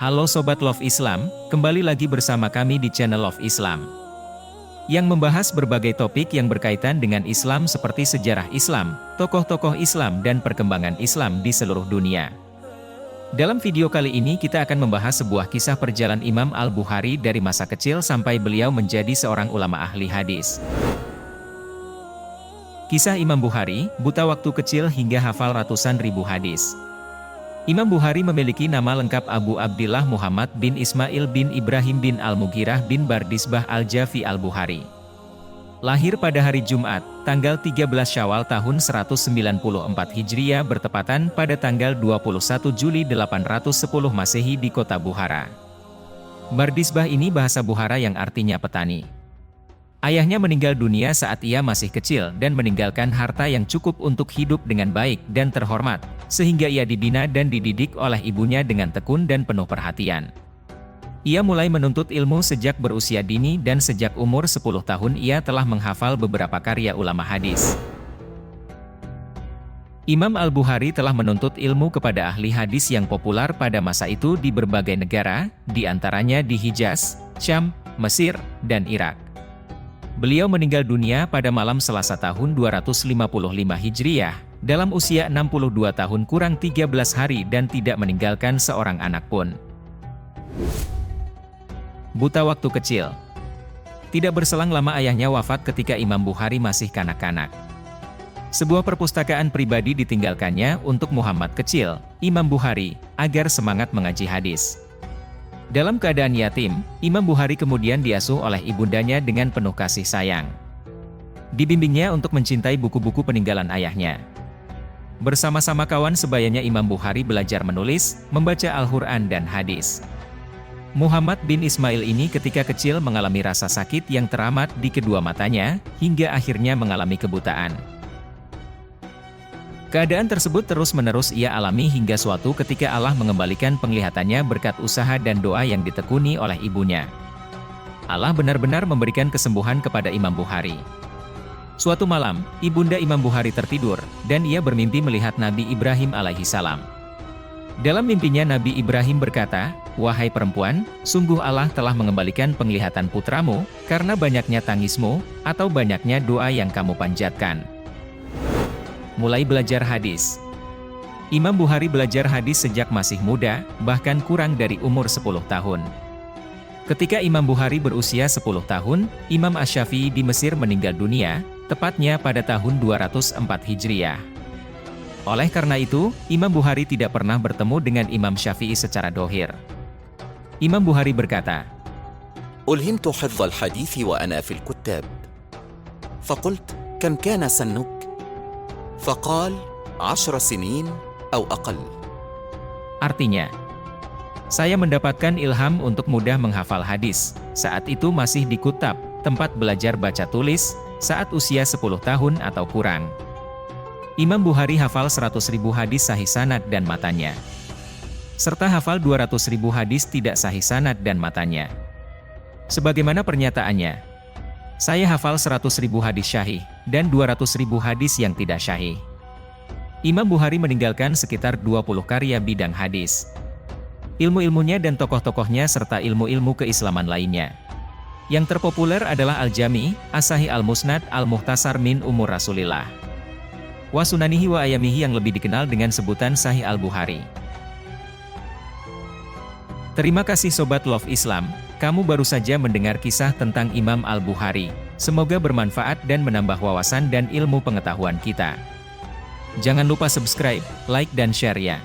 Halo Sobat Love Islam, kembali lagi bersama kami di channel Love Islam yang membahas berbagai topik yang berkaitan dengan Islam seperti sejarah Islam, tokoh-tokoh Islam dan perkembangan Islam di seluruh dunia. Dalam video kali ini kita akan membahas sebuah kisah perjalanan Imam Al-Bukhari dari masa kecil sampai beliau menjadi seorang ulama ahli hadis. Kisah Imam Bukhari, buta waktu kecil hingga hafal ratusan ribu hadis. Imam Bukhari memiliki nama lengkap Abu Abdillah Muhammad bin Ismail bin Ibrahim bin Al-Mughirah bin Bardisbah Al-Jafi Al-Bukhari. Lahir pada hari Jumat, tanggal 13 Syawal tahun 194 Hijriah bertepatan pada tanggal 21 Juli 810 Masehi di kota Bukhara. Bardisbah ini bahasa Bukhara yang artinya petani. Ayahnya meninggal dunia saat ia masih kecil dan meninggalkan harta yang cukup untuk hidup dengan baik dan terhormat, sehingga ia dibina dan dididik oleh ibunya dengan tekun dan penuh perhatian. Ia mulai menuntut ilmu sejak berusia dini dan sejak umur 10 tahun ia telah menghafal beberapa karya ulama hadis. Imam Al-Bukhari telah menuntut ilmu kepada ahli hadis yang populer pada masa itu di berbagai negara, di antaranya di Hijaz, Syam, Mesir, dan Irak. Beliau meninggal dunia pada malam Selasa tahun 255 Hijriah, dalam usia 62 tahun kurang 13 hari dan tidak meninggalkan seorang anak pun. Buta waktu kecil. Tidak berselang lama ayahnya wafat ketika Imam Bukhari masih kanak-kanak. Sebuah perpustakaan pribadi ditinggalkannya untuk Muhammad kecil, Imam Bukhari, agar semangat mengaji hadis. Dalam keadaan yatim, Imam Bukhari kemudian diasuh oleh ibundanya dengan penuh kasih sayang. Dibimbingnya untuk mencintai buku-buku peninggalan ayahnya. Bersama-sama kawan sebayanya Imam Bukhari belajar menulis, membaca Al-Quran dan hadis. Muhammad bin Ismail ini ketika kecil mengalami rasa sakit yang teramat di kedua matanya, hingga akhirnya mengalami kebutaan. Keadaan tersebut terus-menerus ia alami hingga suatu ketika Allah mengembalikan penglihatannya berkat usaha dan doa yang ditekuni oleh ibunya. Allah benar-benar memberikan kesembuhan kepada Imam Bukhari. Suatu malam, ibunda Imam Bukhari tertidur, dan ia bermimpi melihat Nabi Ibrahim alaihissalam. Dalam mimpinya Nabi Ibrahim berkata, "Wahai perempuan, sungguh Allah telah mengembalikan penglihatan putramu, karena banyaknya tangismu, atau banyaknya doa yang kamu panjatkan." Mulai belajar hadis. Imam Bukhari belajar hadis sejak masih muda, bahkan kurang dari umur 10 tahun. Ketika Imam Bukhari berusia 10 tahun, Imam Asy-Syafi'i di Mesir meninggal dunia, tepatnya pada tahun 204 Hijriah. Oleh karena itu, Imam Bukhari tidak pernah bertemu dengan Imam Syafi'i secara dohir. Imam Bukhari berkata, "Ulhimtu hifdzal hadits wa ana fil kuttab. Faqult, kam kana sannuk? Faqal, 10 sinin atau aqall." Artinya, saya mendapatkan ilham untuk mudah menghafal hadis, saat itu masih di kutab, tempat belajar baca tulis, saat usia 10 tahun atau kurang. Imam Bukhari hafal 100.000 hadis sahih sanad dan matanya, serta hafal 200.000 hadis tidak sahih sanad dan matanya. Sebagaimana pernyataannya, "Saya hafal 100.000 hadis syahih, dan 200.000 hadis yang tidak syahih." Imam Bukhari meninggalkan sekitar 20 karya bidang hadis. Ilmu-ilmunya dan tokoh-tokohnya serta ilmu-ilmu keislaman lainnya. Yang terpopuler adalah Al-Jami, As-Sahih Al-Musnad, Al-Muhtasar min Umur Rasulillah, wa Sunanihi wa Ayamihi yang lebih dikenal dengan sebutan Sahih Al-Bukhari. Terima kasih Sobat Love Islam, kamu baru saja mendengar kisah tentang Imam Al-Bukhari. Semoga bermanfaat dan menambah wawasan dan ilmu pengetahuan kita. Jangan lupa subscribe, like dan share ya.